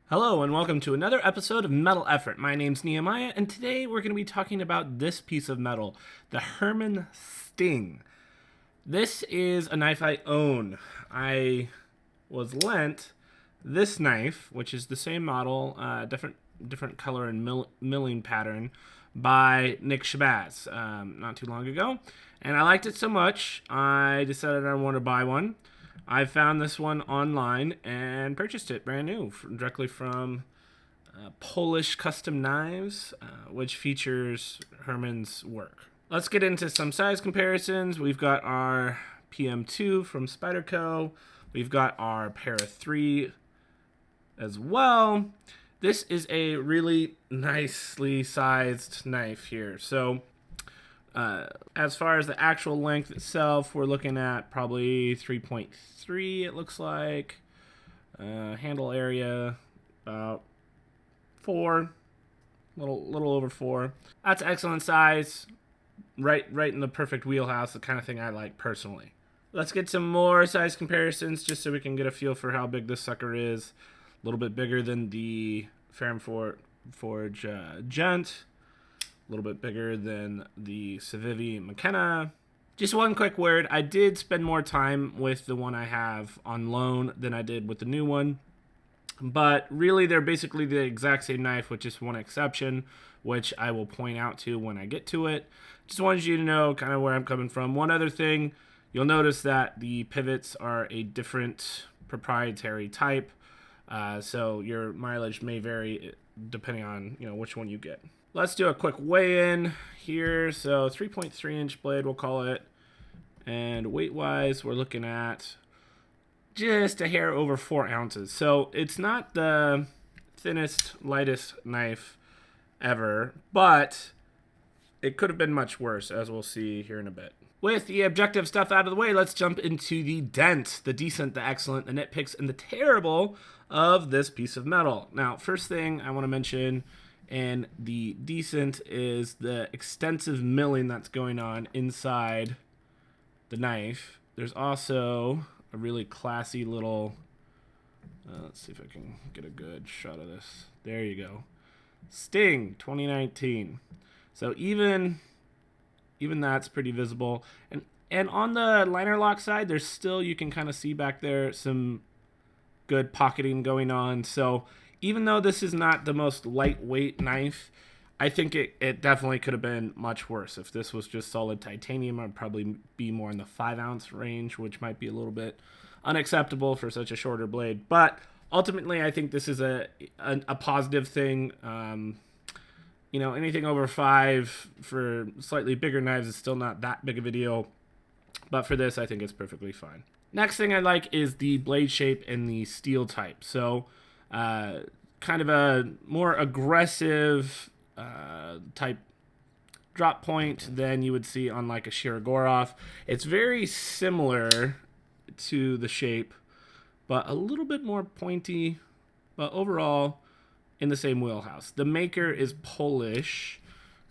Hello and welcome to another episode of Metal Effort. My name's Nehemiah, and today we're going to be talking about this piece of metal, the Herman Sting. This is a knife I own. I was lent this knife, which is the same model, different color and milling pattern, by Nick Shabazz not too long ago, and I liked it so much I decided I wanted to buy one. I found this one online and purchased it brand new directly from Polish Custom Knives, which features Herman's work. Let's get into some size comparisons. We've got our PM2 from Spyderco. We've got our Para 3 as well. This is a really nicely sized knife here. So as far as the actual length itself, we're looking at probably 3.3, it looks like. Handle area, about 4, little over 4. That's excellent size, right in the perfect wheelhouse, the kind of thing I like personally. Let's get some more size comparisons just so we can get a feel for how big this sucker is. A little bit bigger than the Ferrum Forge Gent. A little bit bigger than the Civivi McKenna. Just one quick word. I did spend more time with the one I have on loan than I did with the new one. But really, they're basically the exact same knife with just one exception, which I will point out to when I get to it. Just wanted you to know kind of where I'm coming from. One other thing, you'll notice that the pivots are a different proprietary type. So your mileage may vary depending on which one you get. Let's do a quick weigh-in here. So 3.3 inch blade, we'll call it. And weight-wise, we're looking at just a hair over 4 ounces. So it's not the thinnest, lightest knife ever, but it could have been much worse, as we'll see here in a bit. With the objective stuff out of the way, let's jump into the dent, the decent, the excellent, the nitpicks, and the terrible of this piece of metal. Now, first thing I want to mention, and the decent, is the extensive milling that's going on inside the knife. There's also a really classy little, let's see if I can get a good shot of this. There you go. Sting 2019. So even that's pretty visible. And on the liner lock side, there's still, you can kind of see back there some good pocketing going on. So even though this is not the most lightweight knife, I think it definitely could have been much worse. If this was just solid titanium, I'd probably be more in the 5 ounce range, which might be a little bit unacceptable for such a shorter blade. But ultimately, I think this is a positive thing. Anything over 5 for slightly bigger knives is still not that big of a deal. But for this, I think it's perfectly fine. Next thing I like is the blade shape and the steel type. So kind of a more aggressive type drop point than you would see on like a Shirogorov. It's very similar to the shape, but a little bit more pointy, but overall in the same wheelhouse. The maker is Polish,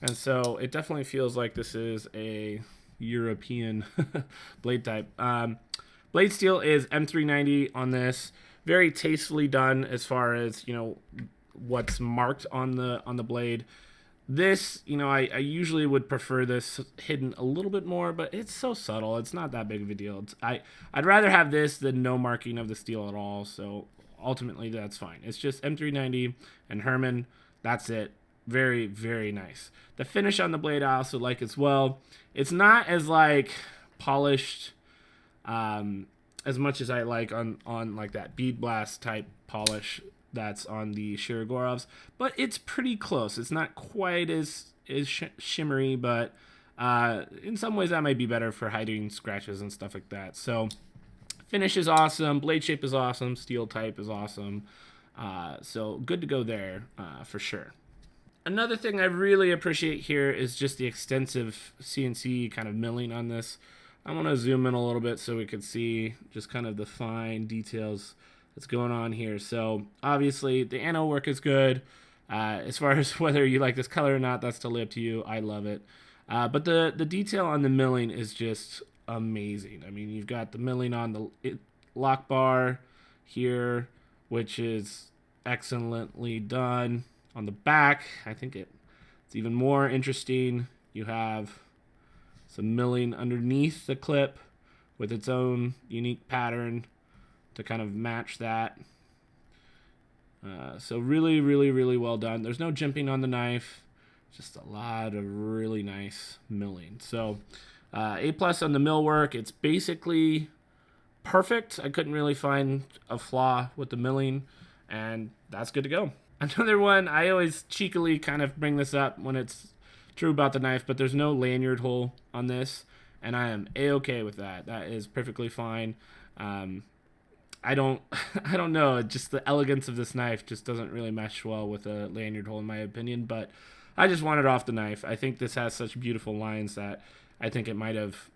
and so it definitely feels like this is a European blade type. Blade steel is M390 on this. Very tastefully done as far as what's marked on the blade. This, I usually would prefer this hidden a little bit more, but it's so subtle. It's not that big of a deal. I'd rather have this than no marking of the steel at all. So ultimately, that's fine. It's just M390 and Herman. That's it. Very, very nice. The finish on the blade I also like as well. It's not as polished as much as I like on like that bead blast type polish that's on the Shirogorovs, but it's pretty close. It's not quite as shimmery, but in some ways that might be better for hiding scratches and stuff like that. So finish is awesome, blade shape is awesome, steel type is awesome. So good to go there for sure. Another thing I really appreciate here is just the extensive CNC kind of milling on this. I want to zoom in a little bit so we can see just kind of the fine details that's going on here. So obviously the anno work is good. As far as whether you like this color or not, that's totally up to you. I love it. But the detail on the milling is just amazing. I mean, you've got the milling on the lock bar here, which is excellently done. On the back, I think it's even more interesting. You have some milling underneath the clip with its own unique pattern to kind of match that. So really, really, really well done. There's no jimping on the knife. Just a lot of really nice milling. So A+ on the mill work. It's basically perfect. I couldn't really find a flaw with the milling, and that's good to go. Another one, I always cheekily kind of bring this up when it's true about the knife, but there's no lanyard hole on this, and I am A-okay with that. That is perfectly fine. I don't know. Just the elegance of this knife just doesn't really mesh well with a lanyard hole, in my opinion. But I just want it off the knife. I think this has such beautiful lines that I think it might have,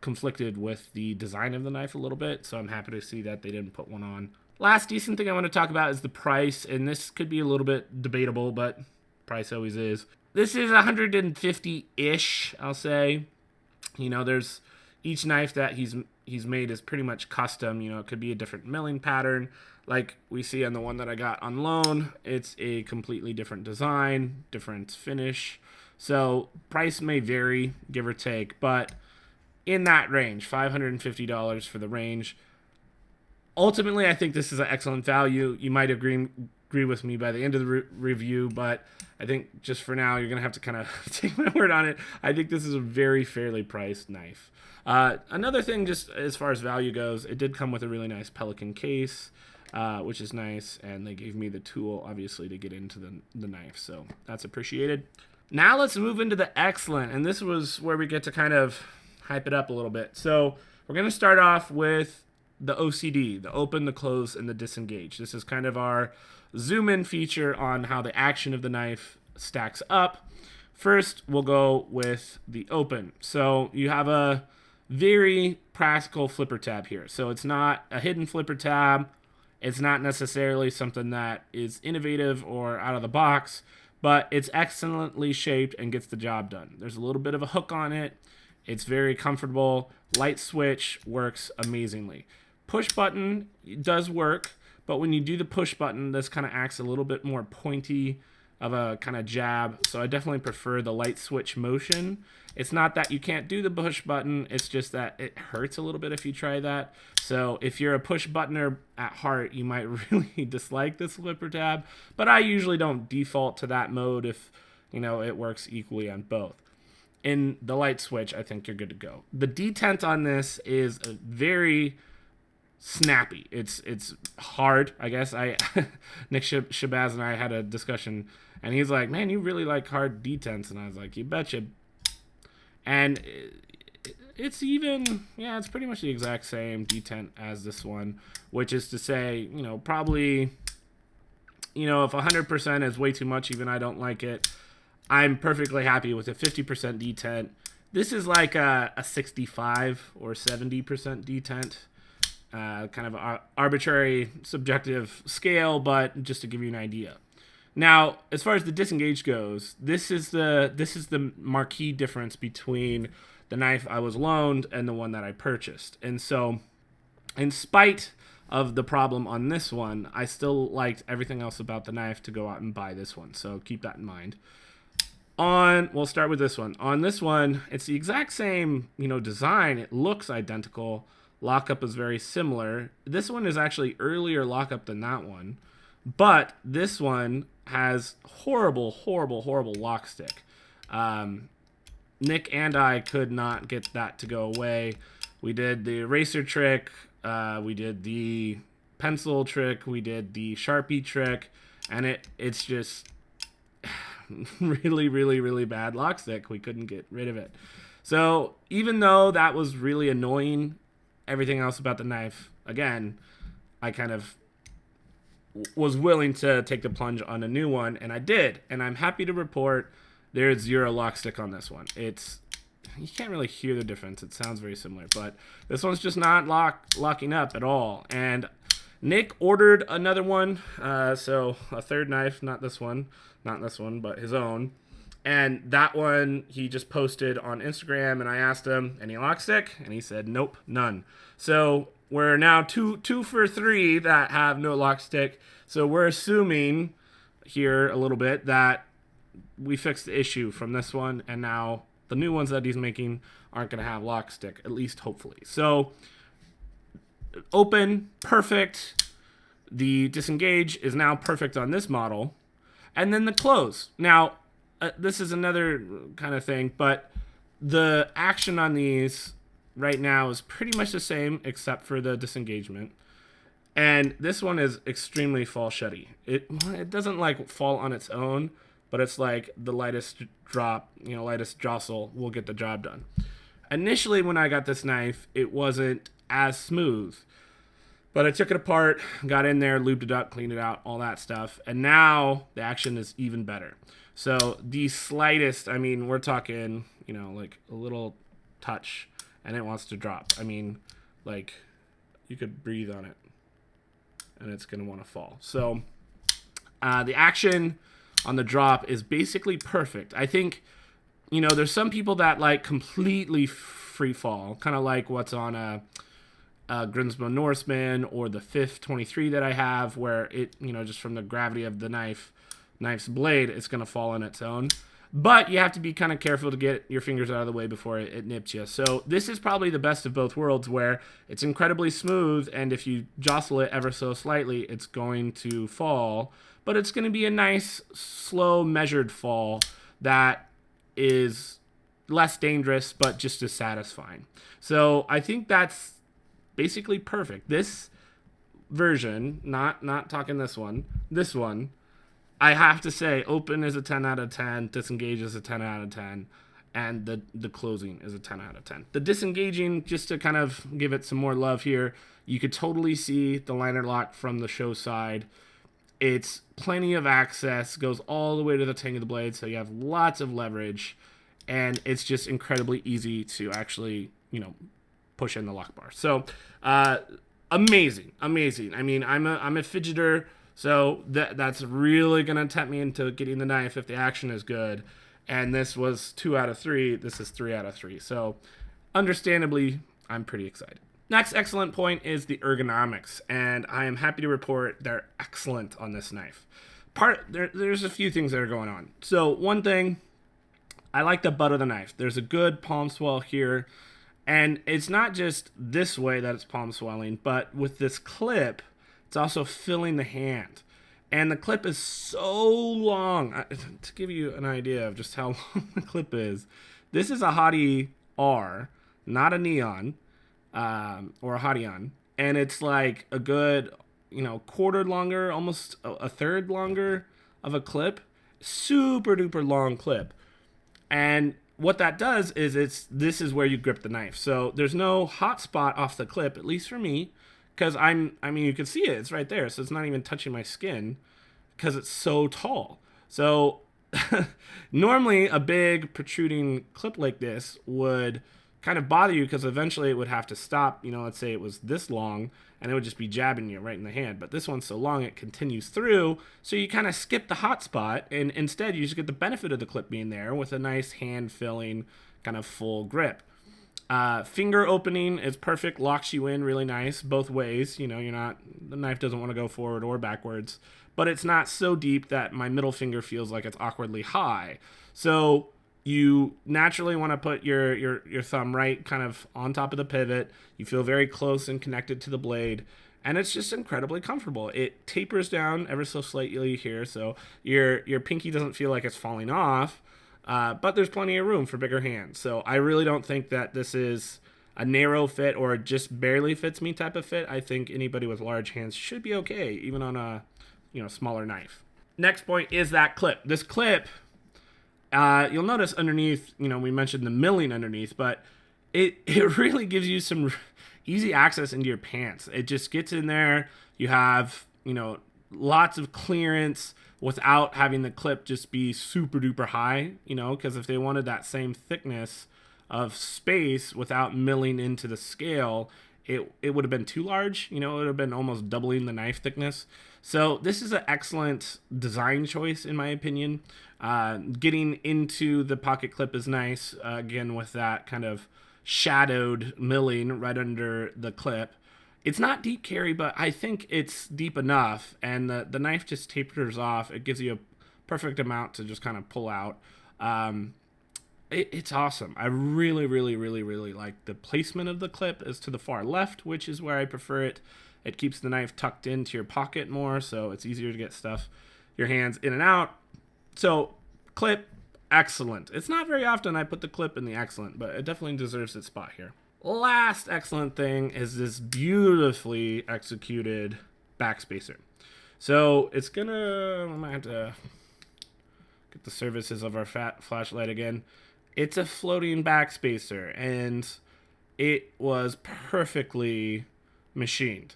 conflicted with the design of the knife a little bit. So I'm happy to see that they didn't put one on. Last decent thing I want to talk about is the price, and this could be a little bit debatable, but price always is. This is $150-ish, I'll say. There's each knife that he's made is pretty much custom. It could be a different milling pattern. Like we see on the one that I got on loan, it's a completely different design, different finish. So price may vary, give or take, but in that range, $550 for the range. Ultimately, I think this is an excellent value. You might agree with me by the end of the review, but I think just for now, you're going to have to kind of take my word on it. I think this is a very fairly priced knife. Another thing, just as far as value goes, it did come with a really nice Pelican case, which is nice, and they gave me the tool, obviously, to get into the knife, so that's appreciated. Now let's move into the excellent, and this was where we get to kind of hype it up a little bit. So we're going to start off with the OCD, the open, the close, and the disengage. This is kind of our zoom-in feature on how the action of the knife stacks up. First, we'll go with the open. So you have a very practical flipper tab here. So it's not a hidden flipper tab. It's not necessarily something that is innovative or out of the box, but it's excellently shaped and gets the job done. There's a little bit of a hook on it. It's very comfortable. Light switch works amazingly. Push button does work, but when you do the push button, this kind of acts a little bit more pointy of a kind of jab. So I definitely prefer the light switch motion. It's not that you can't do the push button, it's just that it hurts a little bit if you try that. So if you're a push buttoner at heart, you might really dislike this flipper tab, but I usually don't default to that mode if, it works equally on both. In the light switch, I think you're good to go. The detent on this is a very snappy. It's hard, I guess. Nick Shabazz and I had a discussion, and he's like, "Man, you really like hard detents," and I was like, "You betcha." And it's even, it's pretty much the exact same detent as this one, which is to say, probably, if 100% is way too much, even I don't like it. I'm perfectly happy with a 50% detent. This is like a 65 or 70% detent. Kind of an arbitrary, subjective scale, but just to give you an idea. Now, as far as the disengage goes, this is the marquee difference between the knife I was loaned and the one that I purchased. And so, in spite of the problem on this one, I still liked everything else about the knife to go out and buy this one. So keep that in mind. We'll start with this one. On this one, it's the exact same, design. It looks identical. Lockup is very similar. This one is actually earlier lockup than that one, but this one has horrible lock stick. Nick and I could not get that to go away. We did the eraser trick, we did the pencil trick, we did the Sharpie trick, and it's just really bad lock stick. We couldn't get rid of it. So even though that was really annoying, everything else about the knife, again, I kind of was willing to take the plunge on a new one, and I did. And I'm happy to report there's zero lock stick on this one. You can't really hear the difference. It sounds very similar, but this one's just not locking up at all. And Nick ordered another one, so a third knife, not this one, but his own. And that one he just posted on Instagram, and I asked him, any lock stick? And he said, nope, none. So we're now two for three that have no lock stick. So we're assuming here a little bit that we fixed the issue from this one, and now the new ones that he's making aren't going to have lock stick, at least hopefully. So open, perfect. The disengage is now perfect on this model. And then the close. Now, this is another kind of thing, but the action on these right now is pretty much the same except for the disengagement. And this one is extremely fall shutty. It doesn't like fall on its own, but it's like the lightest drop, lightest jostle will get the job done. Initially, when I got this knife, it wasn't as smooth. But I took it apart, got in there, lubed it up, cleaned it out, all that stuff. And now the action is even better. So the slightest, we're talking, like a little touch and it wants to drop. Like you could breathe on it and it's going to want to fall. So the action on the drop is basically perfect. I think, there's some people that like completely free fall, kind of like what's on a Grinsmo Norseman or the 5th 23 that I have, where it, just from the gravity of the knife's blade, it's going to fall on its own. But you have to be kind of careful to get your fingers out of the way before it nips you. So this is probably the best of both worlds, where it's incredibly smooth, and if you jostle it ever so slightly, it's going to fall. But it's going to be a nice, slow, measured fall that is less dangerous, but just as satisfying. So I think that's basically perfect. This version, not talking this one, I have to say, open is a 10 out of 10, disengage is a 10 out of 10, and the closing is a 10 out of 10. The disengaging, just to kind of give it some more love here, you could totally see the liner lock from the show side. It's plenty of access, goes all the way to the tang of the blade, so you have lots of leverage, and it's just incredibly easy to actually, push in the lock bar. So amazing. I'm a fidgeter, so that's really gonna tempt me into getting the knife if the action is good. And this was 2 out of 3. This is 3 out of 3. So understandably, I'm pretty excited. Next excellent point is the ergonomics, and I am happy to report they're excellent on this knife. There's a few things that are going on. So one thing, I like the butt of the knife. There's a good palm swell here. And it's not just this way that it's palm swelling, but with this clip, it's also filling the hand. And the clip is so long. To give you an idea of just how long the clip is, this is a Hottie R, not a Neon, or a Hottie-on. And it's like a good, quarter longer, almost a third longer of a clip. Super duper long clip. And what that does is this is where you grip the knife. So there's no hot spot off the clip, at least for me, because you can see it. It's right there. So it's not even touching my skin because it's so tall. So normally a big protruding clip like this would kind of bother you because eventually it would have to stop. Let's say it was this long and it would just be jabbing you right in the hand. But this one's so long it continues through, so you kind of skip the hot spot, and instead you just get the benefit of the clip being there with a nice hand-filling kind of full grip. Finger opening is perfect, locks you in really nice both ways. The knife doesn't want to go forward or backwards, but it's not so deep that my middle finger feels like it's awkwardly high. So you naturally want to put your thumb right kind of on top of the pivot. You feel very close and connected to the blade, and it's just incredibly comfortable. It tapers down ever so slightly here, so your pinky doesn't feel like it's falling off, but there's plenty of room for bigger hands. So I really don't think that this is a narrow fit or just barely fits me type of fit. I think anybody with large hands should be okay, even on a smaller knife. Next point is that clip. This clip, you'll notice underneath, we mentioned the milling underneath, but it really gives you some easy access into your pants. It just gets in there. You have, lots of clearance without having the clip just be super duper high, because if they wanted that same thickness of space without milling into the scale, it would have been too large. You know, it would have been almost doubling the knife thickness. So this is an excellent design choice, in my opinion. Getting into the pocket clip is nice, again, with that kind of shadowed milling right under the clip. It's not deep carry, but I think it's deep enough, and the knife just tapers off. It gives you a perfect amount to just kind of pull out. It's awesome. I really, really, really, really like the placement of the clip is to the far left, which is where I prefer it. It keeps the knife tucked into your pocket more, so it's easier to get your hands in and out. So, clip, excellent. It's not very often I put the clip in the excellent, but it definitely deserves its spot here. Last excellent thing is this beautifully executed Backspacer. So, I'm gonna have to get the services of our flashlight again. It's a floating Backspacer, and it was perfectly machined.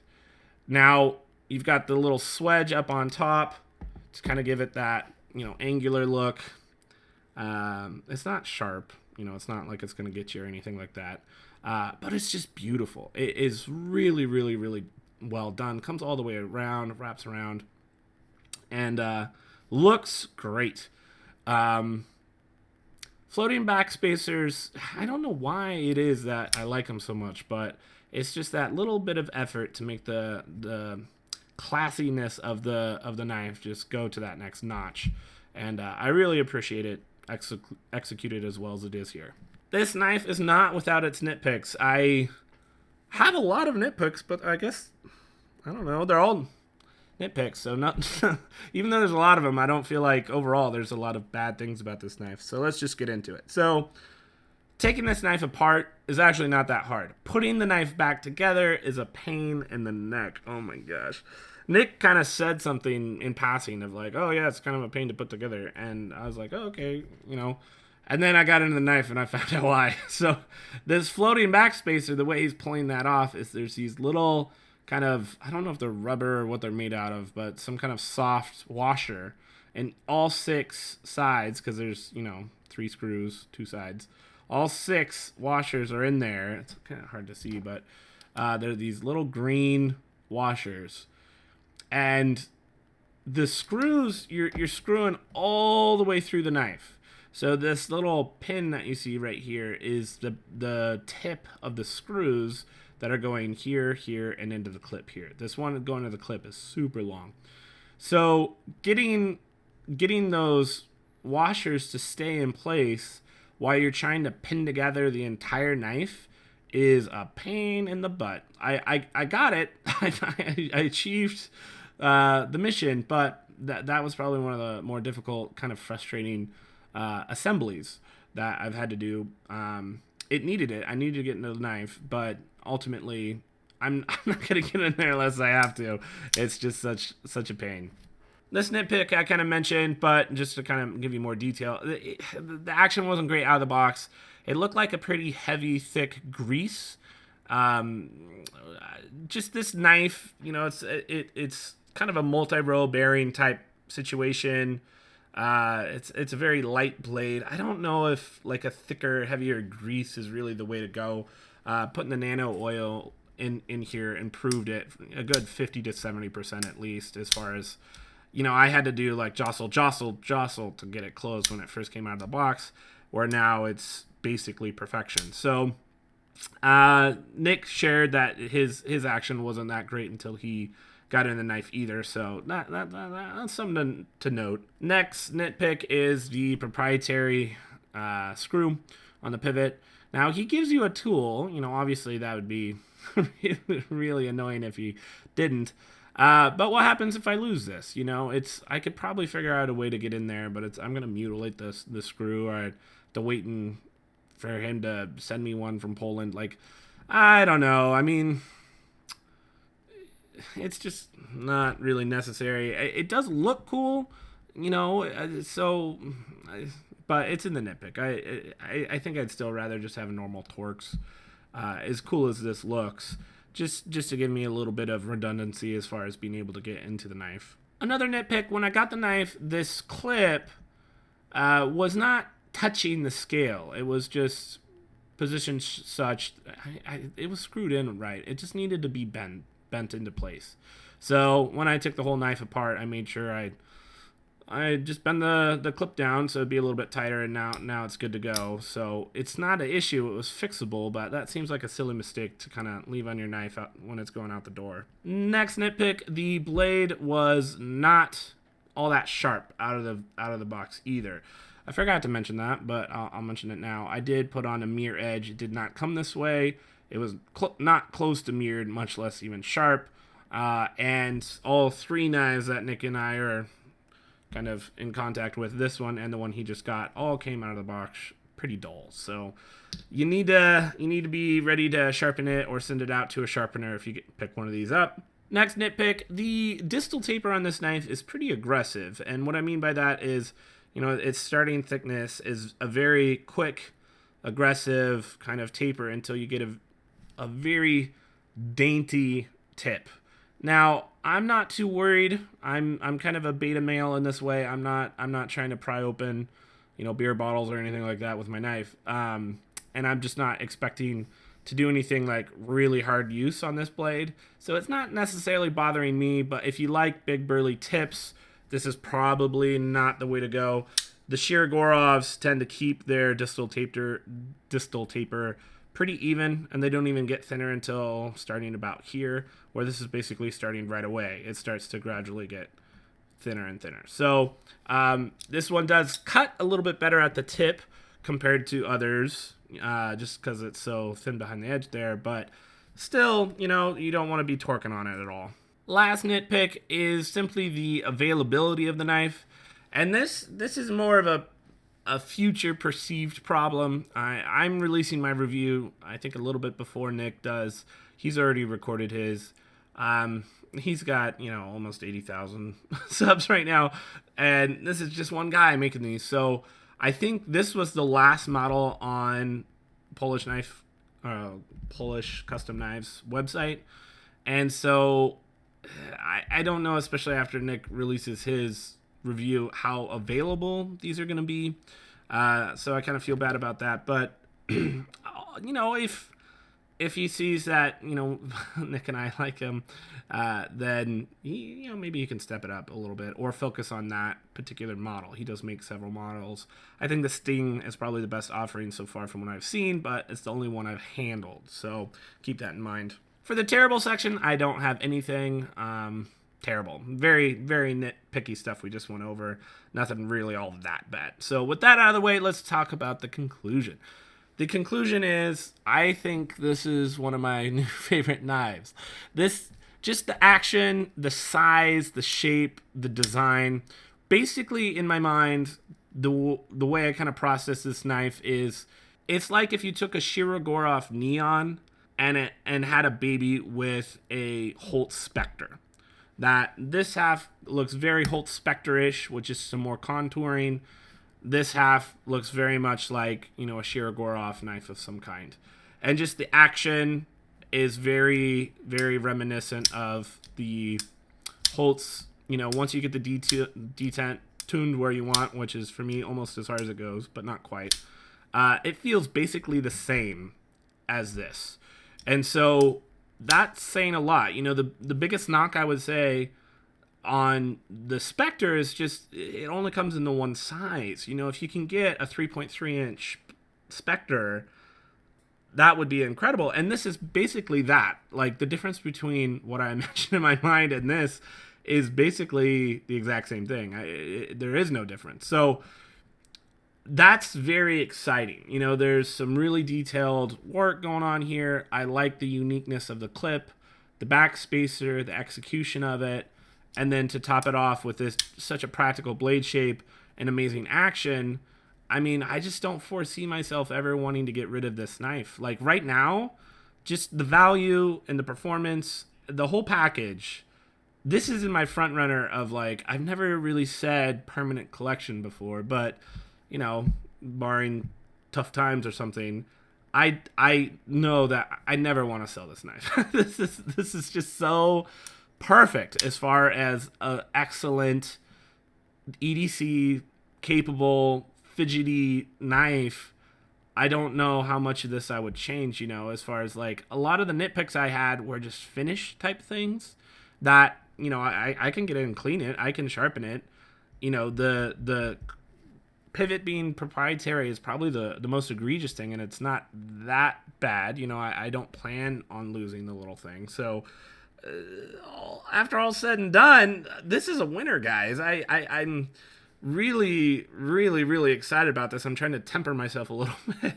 Now, you've got the little swedge up on top to kind of give it that, angular look. It's not sharp, it's not like it's going to get you or anything like that. But it's just beautiful. It is really, really, really well done. Comes all the way around, wraps around, and looks great. Floating Backspacers, I don't know why it is that I like them so much, but it's just that little bit of effort to make the classiness of the knife just go to that next notch, and I really appreciate it executed as well as it is here. This knife is not without its nitpicks. I have a lot of nitpicks, but I guess, I don't know, they're all nitpicks, so not even though there's a lot of them, I don't feel like overall there's a lot of bad things about this knife. So let's just get into it. So taking this knife apart is actually not that hard. Putting the knife back together is a pain in the neck. Oh my gosh. Nick kind of said something in passing of like, oh yeah, it's kind of a pain to put together, and I was like, oh, okay, and then I got into the knife and I found out why. So this floating Backspacer, the way he's pulling that off is there's these little kind of, I don't know if they're rubber or what they're made out of, but some kind of soft washer, and all 6 sides, because there's 3 screws, 2 sides, all 6 washers are in there. It's kind of hard to see, but they're these little green washers, and the screws, you're screwing all the way through the knife. So this little pin that you see right here is the tip of the screws that are going here, here, and into the clip here. This one going to the clip is super long. So getting those washers to stay in place while you're trying to pin together the entire knife is a pain in the butt. I got it. I achieved the mission, but that was probably one of the more difficult, kind of frustrating assemblies that I've had to do. It needed it. I needed to get into the knife, but ultimately, I'm not going to get in there unless I have to. It's just such a pain. This nitpick I kind of mentioned, but just to kind of give you more detail, the action wasn't great out of the box. It looked like a pretty heavy, thick grease. Just this knife, it's kind of a multi-row bearing type situation. It's a very light blade. I don't know if like a thicker, heavier grease is really the way to go. Putting the nano oil in here improved it a good 50 to 70% at least, as far as, I had to do like jostle to get it closed when it first came out of the box, where now it's basically perfection. So Nick shared that his action wasn't that great until he got in the knife either, so that's something to note. Next nitpick is the proprietary screw on the pivot. Now, he gives you a tool. Obviously that would be really annoying if he didn't. But what happens if I lose this? I could probably figure out a way to get in there, but I'm going to mutilate the screw, or I have to wait for him to send me one from Poland. Like, I don't know. I mean, it's just not really necessary. It does look cool, so, but it's in the nitpick. I think I'd still rather just have normal Torx, as cool as this looks, just to give me a little bit of redundancy as far as being able to get into the knife. Another nitpick, when I got the knife, this clip was not touching the scale. It was just positioned such, it was screwed in right. It just needed to be bent into place. So when I took the whole knife apart, I made sure I just bend the clip down so it'd be a little bit tighter, and now it's good to go. So it's not an issue. It was fixable, but that seems like a silly mistake to kind of leave on your knife when it's going out the door. Next nitpick, the blade was not all that sharp out of the box either. I forgot to mention that, but I'll mention it now. I did put on a mirror edge. It did not come this way. It was not close to mirrored, much less even sharp. And all three knives that Nick and I are kind of in contact with, this one and the one he just got, all came out of the box pretty dull. So you need to be ready to sharpen it or send it out to a sharpener if you pick one of these up. Next nitpick, the distal taper on this knife is pretty aggressive. And what I mean by that is, its starting thickness is a very quick, aggressive kind of taper until you get a very dainty tip. Now, I'm not too worried. I'm kind of a beta male in this way. I'm not trying to pry open, beer bottles or anything like that with my knife. And I'm just not expecting to do anything like really hard use on this blade. So it's not necessarily bothering me, but if you like big burly tips, this is probably not the way to go. The Shirogorovs tend to keep their distal taper pretty even, and they don't even get thinner until starting about here, where this is basically starting right away. It starts to gradually get thinner and thinner. So this one does cut a little bit better at the tip compared to others, just because it's so thin behind the edge there, but still, you don't want to be torquing on it at all. Last nitpick is simply the availability of the knife. And this is more of a future perceived problem. I'm releasing my review, I think, a little bit before Nick does. He's already recorded his. He's got, almost 80,000 subs right now. And this is just one guy making these. So I think this was the last model on Polish Custom Knives website. And so I don't know, especially after Nick releases his review, how available these are going to be. So I kind of feel bad about that. But, if he sees that, Nick and I like him, then maybe he can step it up a little bit or focus on that particular model. He does make several models. I think the Sting is probably the best offering so far from what I've seen, but it's the only one I've handled. So keep that in mind. For the terrible section, I don't have anything terrible. Very, very nitpicky stuff we just went over. Nothing really all that bad. So with that out of the way, let's talk about the conclusion. The conclusion is, I think this is one of my new favorite knives. Just the action, the size, the shape, the design. Basically, in my mind, the way I kind of process this knife is, it's like if you took a Shirogorov Neon and had a baby with a Holt Spectre. That this half looks very Holt Spectre-ish, which is some more contouring. This half looks very much like, a Shirogorov knife of some kind. And just the action is very, very reminiscent of the Holtz. Once you get the detent tuned where you want, which is for me almost as hard as it goes, but not quite. It feels basically the same as this. And so that's saying a lot. The biggest knock I would say on the Spectre is just it only comes in the one size. If you can get a 3.3 inch Spectre, that would be incredible. And this is basically that. Like, the difference between what I mentioned in my mind and this is basically the exact same thing. There is no difference. So that's very exciting. There's some really detailed work going on here. I like the uniqueness of the clip, the backspacer, the execution of it, and then to top it off with this such a practical blade shape and amazing action. I mean, I just don't foresee myself ever wanting to get rid of this knife. Like, right now, just the value and the performance, the whole package. This is in my front runner of, like, I've never really said permanent collection before, but barring tough times or something, I know that I never want to sell this knife. This is just so perfect as far as an excellent EDC capable fidgety knife I don't know how much of this I would change, as far as like a lot of the nitpicks I had were just finish type things that, I can get in and clean it. I can sharpen it. The pivot being proprietary is probably the most egregious thing, and it's not that bad. I don't plan on losing the little thing. So after all said and done, this is a winner, guys. I'm really, really, really excited about this. I'm trying to temper myself a little bit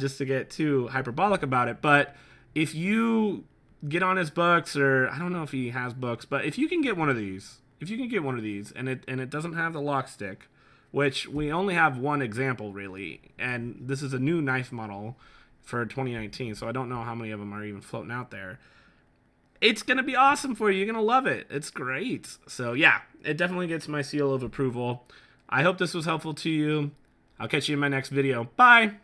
just to get too hyperbolic about it. But if you get on his books, or I don't know if he has books, but if you can get one of these, and it doesn't have the lock stick, which we only have one example really, and this is a new knife model for 2019, so I don't know how many of them are even floating out there. It's going to be awesome for you. You're going to love it. It's great. So yeah, it definitely gets my seal of approval. I hope this was helpful to you. I'll catch you in my next video. Bye!